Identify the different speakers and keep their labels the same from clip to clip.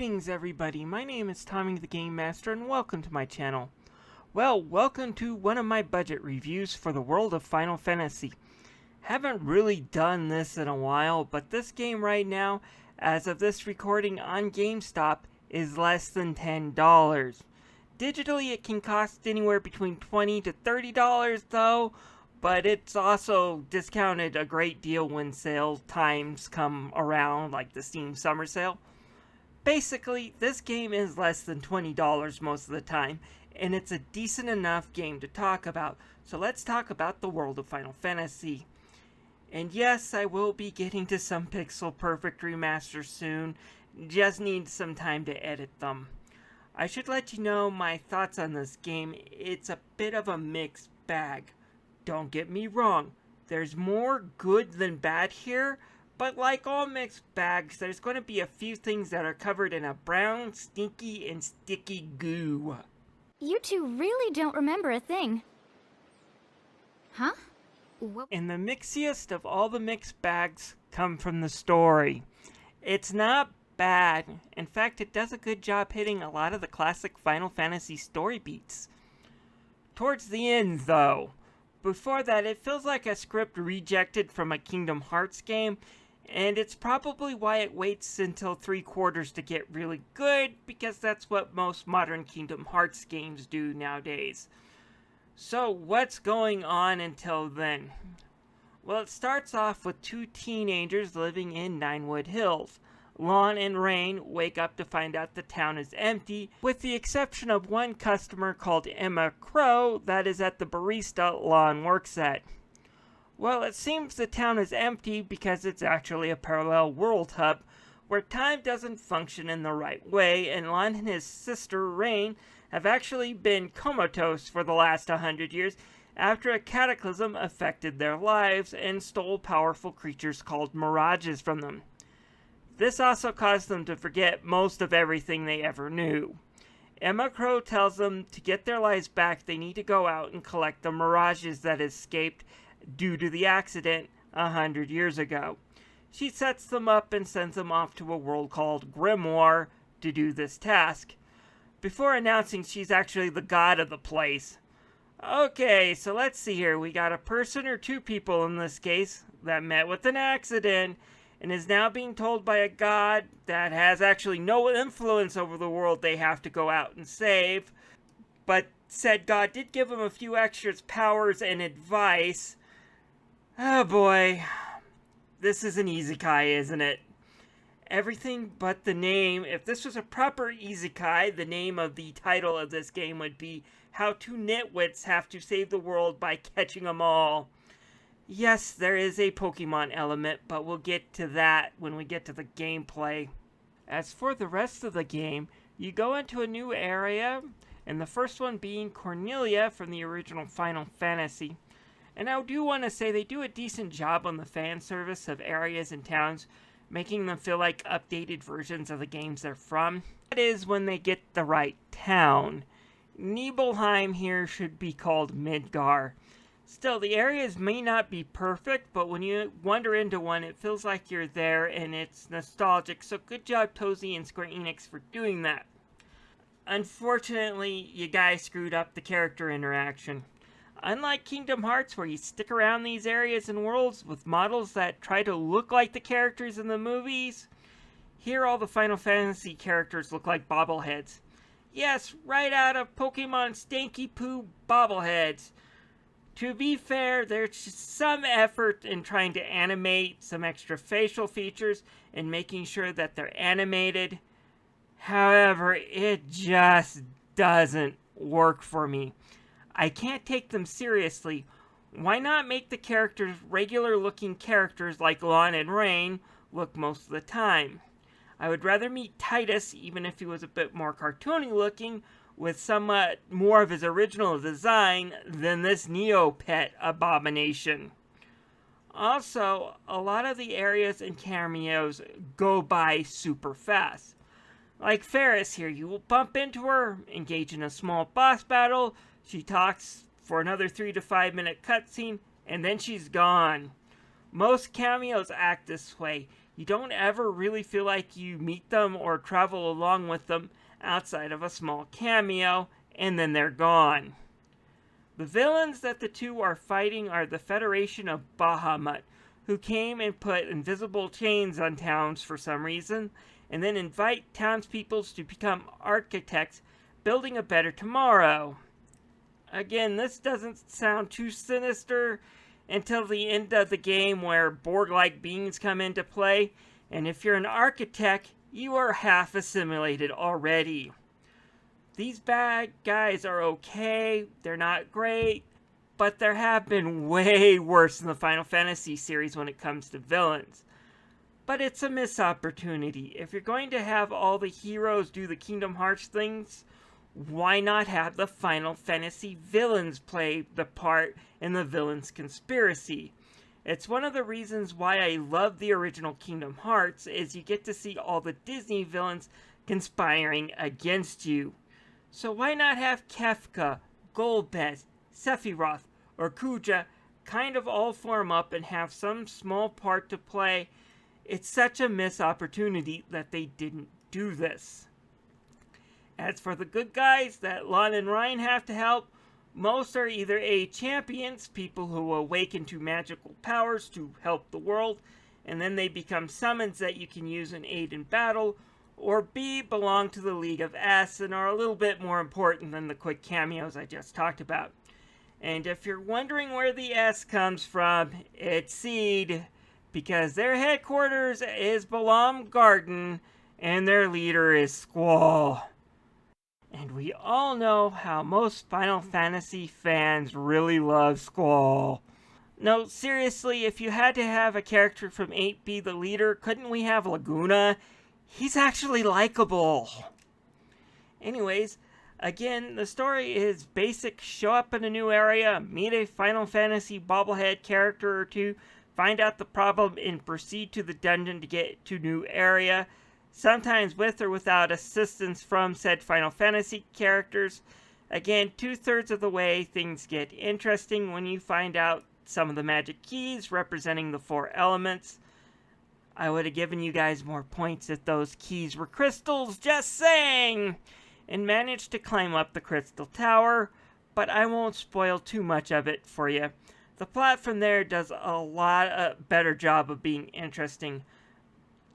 Speaker 1: Greetings everybody, my name is Tommy the Game Master and welcome to my channel. Well, welcome to one of my budget reviews for the world of Final Fantasy. Haven't really done this in a while, but this game right now, as of this recording on GameStop, is less than $10. Digitally it can cost anywhere between $20 to $30 though, but it's also discounted a great deal when sale times come around, like the Steam Summer Sale. Basically, this game is less than $20 most of the time, and it's a decent enough game to talk about. So let's talk about the world of Final Fantasy. And yes, I will be getting to some pixel perfect remasters soon, just need some time to edit them. I should let you know my thoughts on this game. It's a bit of a mixed bag. Don't get me wrong, there's more good than bad here, but like all mixed bags, there's going to be a few things that are covered in a brown, stinky, and sticky goo.
Speaker 2: You two really don't remember a thing. Huh? What?
Speaker 1: And the mixiest of all the mixed bags come from the story. It's not bad. In fact, it does a good job hitting a lot of the classic Final Fantasy story beats. Towards the end, though, before that, it feels like a script rejected from a Kingdom Hearts game, and it's probably why it waits until 3/4 to get really good, because that's what most modern Kingdom Hearts games do nowadays. So what's going on until then? Well, it starts off with two teenagers living in Ninewood Hills. Lon and Rain wake up to find out the town is empty, with the exception of one customer called Emma Crow that is at the barista Lon works at. Well, it seems the town is empty because it's actually a parallel world hub where time doesn't function in the right way, and Lon and his sister Rain have actually been comatose for the last 100 years after a cataclysm affected their lives and stole powerful creatures called mirages from them. This also caused them to forget most of everything they ever knew. Emma Crow tells them to get their lives back, they need to go out and collect the mirages that escaped due to the accident 100 years ago. She sets them up and sends them off to a world called Grimoire to do this task, before announcing she's actually the god of the place. Okay, so let's see here. We got a person or two people in this case that met with an accident and is now being told by a god that has actually no influence over the world they have to go out and save. But said god did give them a few extra powers and advice. Oh boy, this is an isekai, isn't it? Everything but the name. If this was a proper isekai, the name of the title of this game would be How Two Nitwits Have to Save the World by Catching 'Em All. Yes, there is a Pokemon element, but we'll get to that when we get to the gameplay. As for the rest of the game, you go into a new area, and the first one being Cornelia from the original Final Fantasy. And I do want to say they do a decent job on the fan service of areas and towns, making them feel like updated versions of the games they're from. That is when they get the right town. Nibelheim here should be called Midgar. Still, the areas may not be perfect, but when you wander into one, it feels like you're there and it's nostalgic, so good job Tozy and Square Enix for doing that. Unfortunately, you guys screwed up the character interaction. Unlike Kingdom Hearts, where you stick around these areas and worlds with models that try to look like the characters in the movies, here all the Final Fantasy characters look like bobbleheads. Yes, right out of Pokemon Stanky Poo bobbleheads. To be fair, there's some effort in trying to animate some extra facial features and making sure that they're animated. However, it just doesn't work for me. I can't take them seriously. Why not make the characters regular-looking characters like Lon and Rain look most of the time? I would rather meet Titus, even if he was a bit more cartoony-looking, with somewhat more of his original design than this Neopet abomination. Also, a lot of the areas and cameos go by super fast. Like Ferris here, you will bump into her, engage in a small boss battle, she talks for another 3 to 5 minute cutscene, and then she's gone. Most cameos act this way. You don't ever really feel like you meet them or travel along with them outside of a small cameo, and then they're gone. The villains that the two are fighting are the Federation of Bahamut, who came and put invisible chains on towns for some reason, and then invite townspeople to become architects, building a better tomorrow. Again, this doesn't sound too sinister until the end of the game where Borg-like beings come into play, and if you're an architect, you are half assimilated already. These bad guys are okay, they're not great, but there have been way worse in the Final Fantasy series when it comes to villains. But it's a missed opportunity. If you're going to have all the heroes do the Kingdom Hearts things, why not have the Final Fantasy villains play the part in the villains' conspiracy? It's one of the reasons why I love the original Kingdom Hearts, is you get to see all the Disney villains conspiring against you. So why not have Kefka, Golbez, Sephiroth, or Kuja kind of all form up and have some small part to play? It's such a missed opportunity that they didn't do this. As for the good guys that Lon and Ryan have to help, most are either A, champions, people who awaken to magical powers to help the world, and then they become summons that you can use and aid in battle, or B, belong to the League of S and are a little bit more important than the quick cameos I just talked about. And if you're wondering where the S comes from, it's Seed, because their headquarters is Balam Garden, and their leader is Squall. And we all know how most Final Fantasy fans really love Squall. No, seriously, if you had to have a character from 8 be the leader, couldn't we have Laguna? He's actually likable. Anyways, again, the story is basic. Show up in a new area, meet a Final Fantasy bobblehead character or two, find out the problem, and proceed to the dungeon to get to new area. Sometimes with or without assistance from said Final Fantasy characters. Again, 2/3 of the way, things get interesting when you find out some of the magic keys representing the 4 elements. I would have given you guys more points if those keys were crystals, just saying! And managed to climb up the crystal tower, but I won't spoil too much of it for you. The plot from there does a lot better job of being interesting.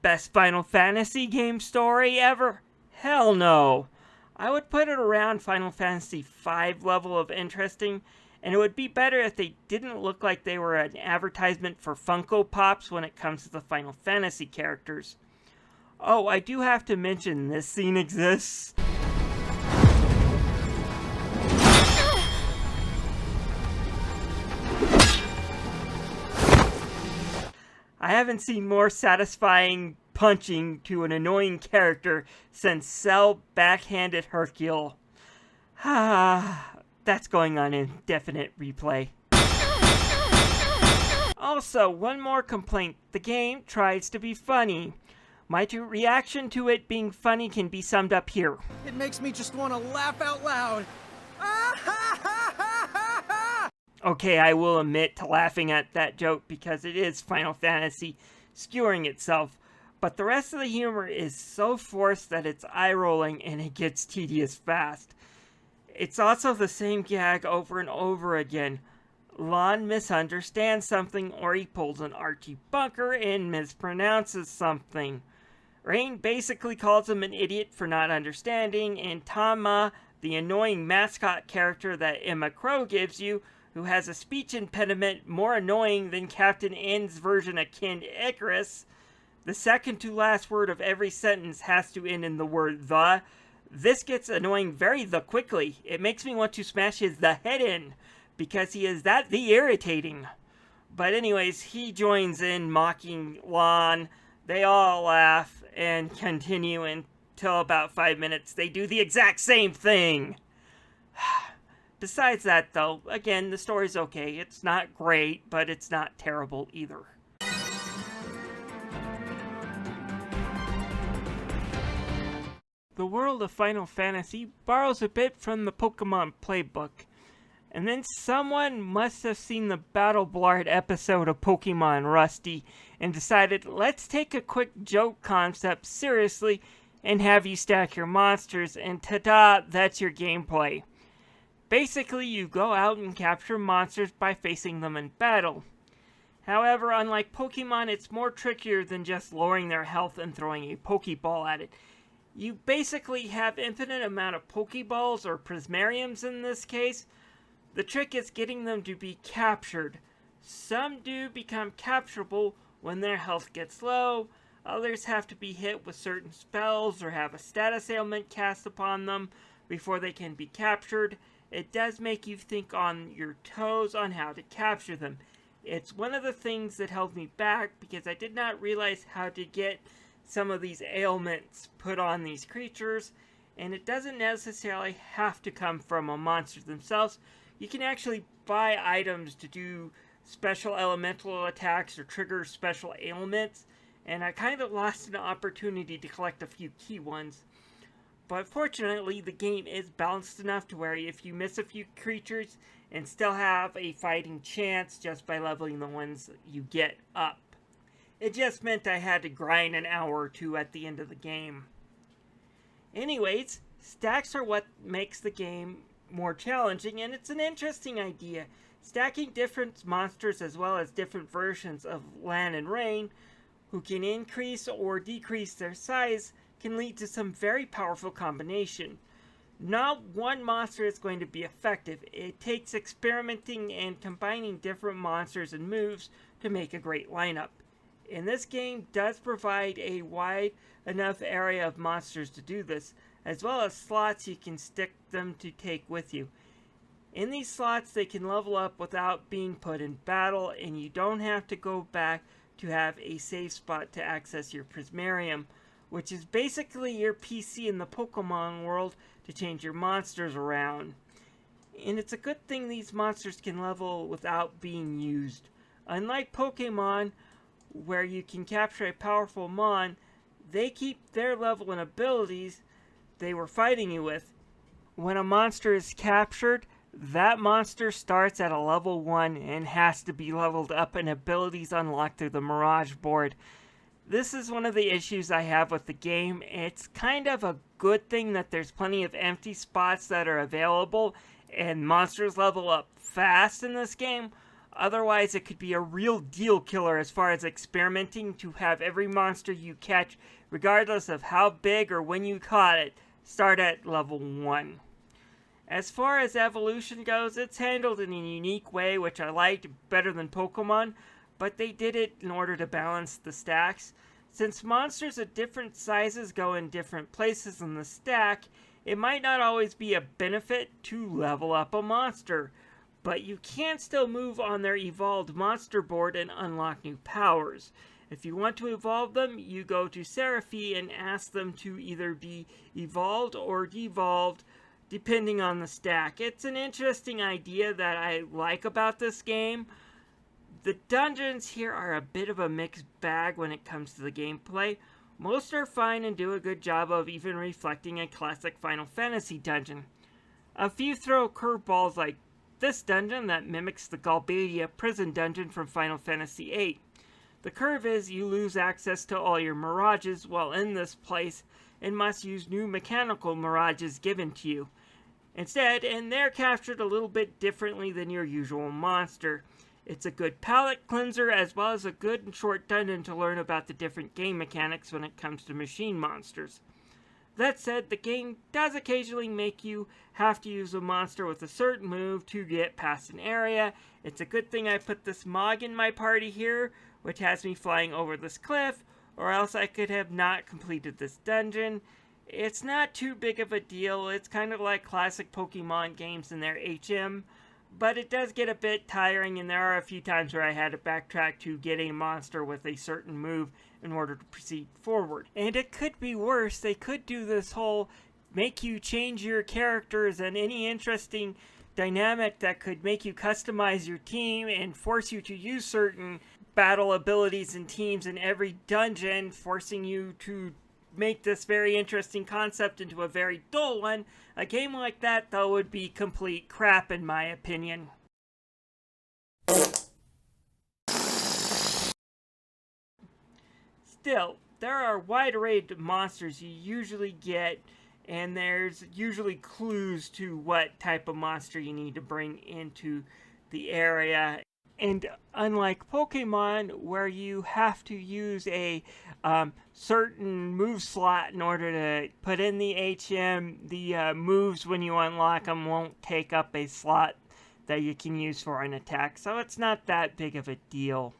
Speaker 1: Best Final Fantasy game story ever? Hell no! I would put it around Final Fantasy V level of interesting, and it would be better if they didn't look like they were an advertisement for Funko Pops when it comes to the Final Fantasy characters. Oh, I do have to mention this scene exists. I haven't seen more satisfying punching to an annoying character since Cell backhanded Hercule. That's going on indefinite replay. Also, one more complaint. The game tries to be funny. My reaction to it being funny can be summed up here.
Speaker 3: It makes me just want to laugh out loud.
Speaker 1: Okay, I will admit to laughing at that joke because it is Final Fantasy skewering itself, but the rest of the humor is so forced that it's eye-rolling and it gets tedious fast. It's also the same gag over and over again. Lon misunderstands something, or he pulls an Archie Bunker and mispronounces something. Rain basically calls him an idiot for not understanding, and Tama, the annoying mascot character that Emma Crow gives you, who has a speech impediment more annoying than Captain N's version of Ken Icarus. The second to last word of every sentence has to end in the word the. This gets annoying very quickly. It makes me want to smash his the head in, because he is that irritating. But anyways, he joins in mocking Lon. They all laugh and continue until about 5 minutes. They do the exact same thing. Besides that, though, again, the story's okay. It's not great, but it's not terrible either. The world of Final Fantasy borrows a bit from the Pokemon playbook. And then someone must have seen the Battle Blart episode of Pokemon Rusty and decided, let's take a quick joke concept seriously and have you stack your monsters, and ta-da, that's your gameplay. Basically, you go out and capture monsters by facing them in battle. However, unlike Pokemon, it's more trickier than just lowering their health and throwing a Pokeball at it. You basically have infinite amount of Pokeballs, or Prismariums in this case. The trick is getting them to be captured. Some do become capturable when their health gets low. Others have to be hit with certain spells or have a status ailment cast upon them before they can be captured. It does make you think on your toes on how to capture them. It's one of the things that held me back because I did not realize how to get some of these ailments put on these creatures, and it doesn't necessarily have to come from a monster themselves. You can actually buy items to do special elemental attacks or trigger special ailments, and I kind of lost an opportunity to collect a few key ones. But fortunately, the game is balanced enough to where if you miss a few creatures and still have a fighting chance just by leveling the ones you get up. It just meant I had to grind an hour or two at the end of the game. Anyways, stacks are what makes the game more challenging, and it's an interesting idea. Stacking different monsters as well as different versions of Land and Rain, who can increase or decrease their size, can lead to some very powerful combination. Not one monster is going to be effective. It takes experimenting and combining different monsters and moves to make a great lineup. And this game does provide a wide enough area of monsters to do this, as well as slots you can stick them to take with you. In these slots, they can level up without being put in battle, and you don't have to go back to have a save spot to access your Prismarium, which is basically your PC in the Pokemon world to change your monsters around. And it's a good thing these monsters can level without being used. Unlike Pokemon, where you can capture a powerful Mon, they keep their level and abilities they were fighting you with. When a monster is captured, that monster starts at a level 1 and has to be leveled up and abilities unlocked through the Mirage board. This is one of the issues I have with the game. It's kind of a good thing that there's plenty of empty spots that are available and monsters level up fast in this game. Otherwise, it could be a real deal killer as far as experimenting to have every monster you catch, regardless of how big or when you caught it, start at level 1. As far as evolution goes, it's handled in a unique way, which I liked better than Pokemon, but they did it in order to balance the stacks. Since monsters of different sizes go in different places in the stack, it might not always be a benefit to level up a monster, but you can still move on their evolved monster board and unlock new powers. If you want to evolve them, you go to Seraphy and ask them to either be evolved or devolved, depending on the stack. It's an interesting idea that I like about this game. The dungeons here are a bit of a mixed bag when it comes to the gameplay. Most are fine and do a good job of even reflecting a classic Final Fantasy dungeon. A few throw curveballs like this dungeon that mimics the Galbadia prison dungeon from Final Fantasy VIII. The curve is you lose access to all your mirages while in this place and must use new mechanical mirages given to you instead, and they're captured a little bit differently than your usual monster. It's a good palate cleanser as well as a good and short dungeon to learn about the different game mechanics when it comes to machine monsters. That said, the game does occasionally make you have to use a monster with a certain move to get past an area. It's a good thing I put this Mog in my party here, which has me flying over this cliff, or else I could have not completed this dungeon. It's not too big of a deal. It's kind of like classic Pokemon games in their HM, but it does get a bit tiring, and there are a few times where I had to backtrack to get a monster with a certain move in order to proceed forward. And it could be worse. They could do this whole make you change your characters and any interesting dynamic that could make you customize your team and force you to use certain battle abilities and teams in every dungeon, forcing you to make this very interesting concept into a very dull one. A game like that, though, would be complete crap in my opinion. Still, there are a wide array of monsters you usually get, and there's usually clues to what type of monster you need to bring into the area. And unlike Pokemon, where you have to use a certain move slot in order to put in the HM, the moves when you unlock them won't take up a slot that you can use for an attack, so it's not that big of a deal.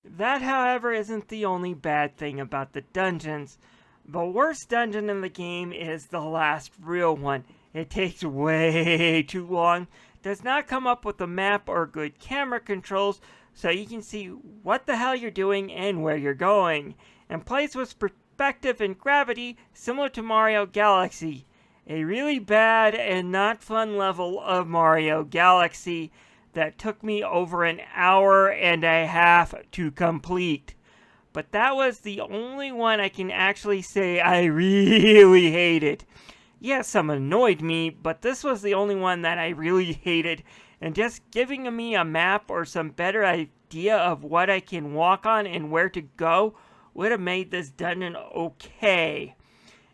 Speaker 1: That, however, isn't the only bad thing about the dungeons. The worst dungeon in the game is the last real one. It takes way too long, does not come up with a map or good camera controls so you can see what the hell you're doing and where you're going, and plays with perspective and gravity similar to Mario Galaxy. A really bad and not fun level of Mario Galaxy that took me over an hour and a half to complete. But that was the only one I can actually say I really hated. Yes, some annoyed me, but this was the only one that I really hated, and just giving me a map or some better idea of what I can walk on and where to go would have made this dungeon okay.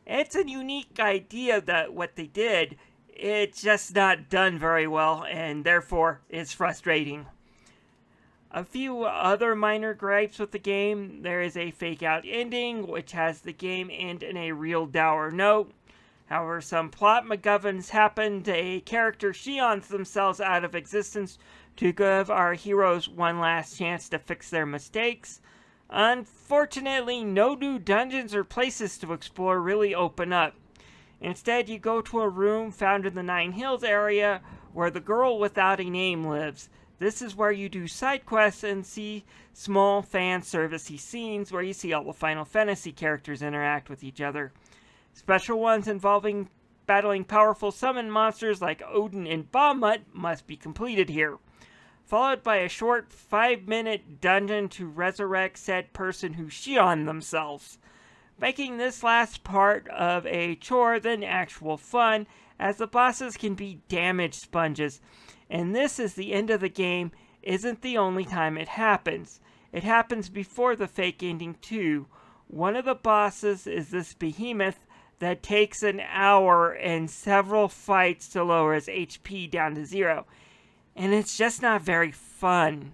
Speaker 1: It's a unique idea that what they did, it's just not done very well, and therefore it's frustrating. A few other minor gripes with the game: there is a fake out ending, which has the game end in a real dour note. However, some plot MacGuffins happened. A character Shions themselves out of existence to give our heroes one last chance to fix their mistakes. Unfortunately, no new dungeons or places to explore really open up. Instead, you go to a room found in the Nine Hills area where the girl without a name lives. This is where you do side quests and see small fan servicey scenes where you see all the Final Fantasy characters interact with each other. Special ones involving battling powerful summon monsters like Odin and Bahamut must be completed here, followed by a short 5-minute dungeon to resurrect said person who Shion themselves, making this last part of a chore than actual fun, as the bosses can be damage sponges. And this is the end of the game isn't the only time it happens. It happens before the fake ending too. One of the bosses is this behemoth that takes an hour and several fights to lower his HP down to 0. And it's just not very fun.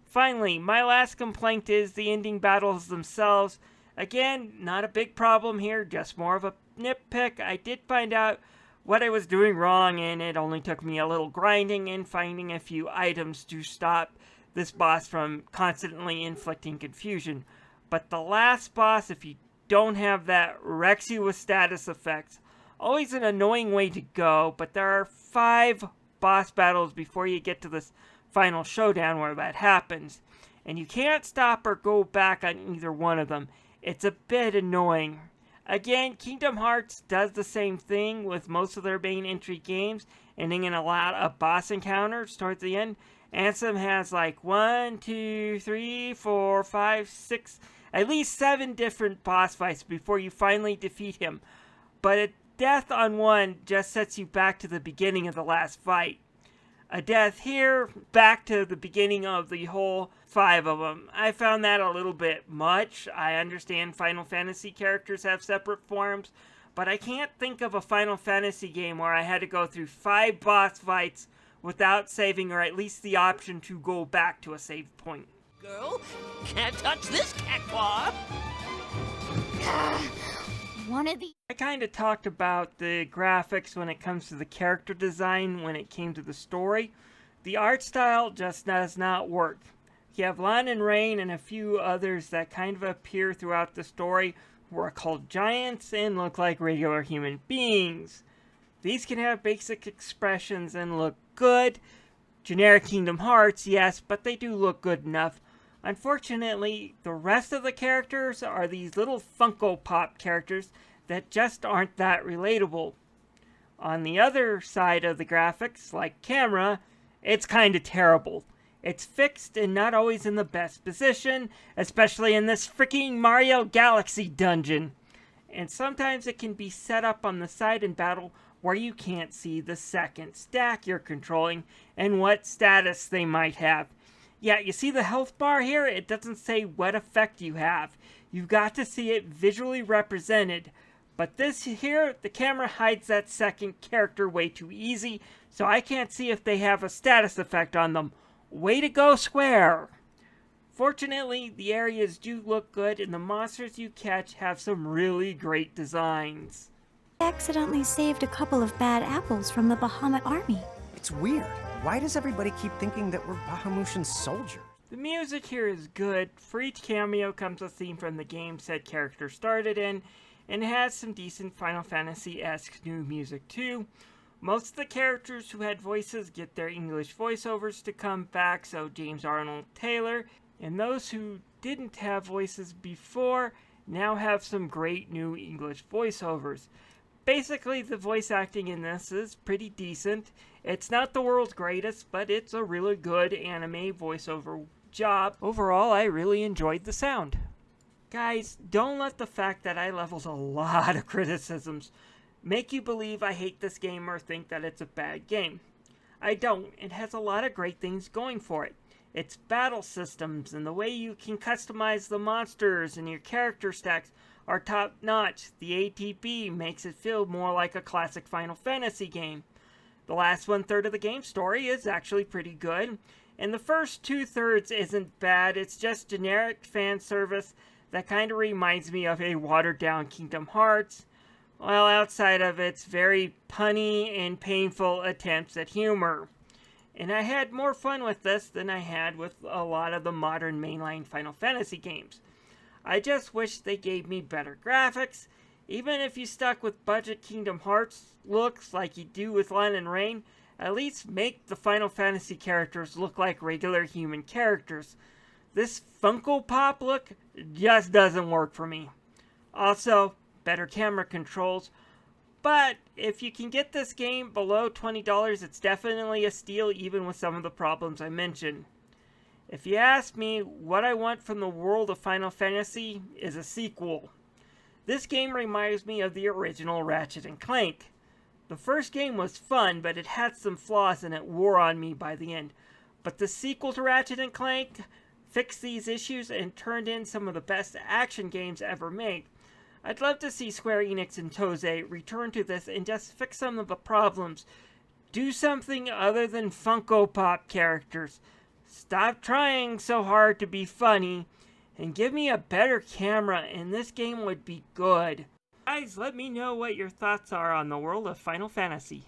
Speaker 1: Finally, my last complaint is the ending battles themselves. Again, not a big problem here, just more of a nitpick. I did find out what I was doing wrong, and it only took me a little grinding and finding a few items to stop this boss from constantly inflicting confusion. But the last boss, if you don't have that, wrecks you with status effects. Always an annoying way to go, but there are 5 boss battles before you get to this final showdown where that happens. And you can't stop or go back on either one of them. It's a bit annoying. Again, Kingdom Hearts does the same thing with most of their main entry games, ending in a lot of boss encounters towards the end. Ansem has like 1, 2, 3, 4, 5, 6, at least 7 different boss fights before you finally defeat him. But a death on one just sets you back to the beginning of the last fight. A death here, back to the beginning of the whole 5 of them. I found that a little bit much. I understand Final Fantasy characters have separate forms, but I can't think of a Final Fantasy game where I had to go through 5 boss fights without saving, or at least the option to go back to a save point.
Speaker 4: Girl, can't touch this catclaw.
Speaker 2: One of the...
Speaker 1: I kind of talked about the graphics when it comes to the character design when it came to the story. The art style just does not work. You have Lan and Rain and a few others that kind of appear throughout the story who are called giants and look like regular human beings. These can have basic expressions and look good. Generic Kingdom Hearts, yes, but they do look good enough. Unfortunately, the rest of the characters are these little Funko Pop characters that just aren't that relatable. On the other side of the graphics, like camera, it's kinda terrible. It's fixed and not always in the best position, especially in this freaking Mario Galaxy dungeon. and sometimes it can be set up on the side in battle where you can't see the second stack you're controlling and what status they might have. Yeah, you see the health bar here? It doesn't say what effect you have. You've got to see it visually represented. But this here, the camera hides that second character way too easy, so I can't see if they have a status effect on them. Way to go, Square! Fortunately, the areas do look good, and the monsters you catch have some really great designs.
Speaker 5: I accidentally saved a couple of bad apples from the Bahamut army.
Speaker 3: It's weird. Why does everybody keep thinking that we're Bahamutian soldiers?
Speaker 1: The music here is good. For each cameo comes a theme from the game said character started in, and it has some decent Final Fantasy-esque new music too. Most of the characters who had voices get their English voiceovers to come back, so James Arnold Taylor, and those who didn't have voices before now have some great new English voiceovers. Basically, the voice acting in this is pretty decent. It's not the world's greatest, but it's a really good anime voiceover job. Overall, I really enjoyed the sound. Guys, don't let the fact that I leveled a lot of criticisms make you believe I hate this game or think that it's a bad game. I don't. It has a lot of great things going for it. Its battle systems and the way you can customize the monsters and your character stacks are top notch. The ATB makes it feel more like a classic Final Fantasy game. The last 1/3 of the game story is actually pretty good, and the first 2/3 isn't bad. It's just generic fan service that kind of reminds me of a watered down Kingdom Hearts, while outside of its very punny and painful attempts at humor. And I had more fun with this than I had with a lot of the modern mainline Final Fantasy games. I just wish they gave me better graphics. Even if you stuck with budget Kingdom Hearts looks like you do with Len and Rain, at least make the Final Fantasy characters look like regular human characters. This Funko Pop look just doesn't work for me. Also, better camera controls. But if you can get this game below $20, it's definitely a steal even with some of the problems I mentioned. If you ask me, what I want from the world of Final Fantasy is a sequel. This game reminds me of the original Ratchet and Clank. The first game was fun, but it had some flaws and it wore on me by the end. But the sequel to Ratchet and Clank fixed these issues and turned in some of the best action games ever made. I'd love to see Square Enix and Toze return to this and just fix some of the problems. Do something other than Funko Pop characters. Stop trying so hard to be funny, and give me a better camera and this game would be good. Guys, let me know what your thoughts are on the world of Final Fantasy.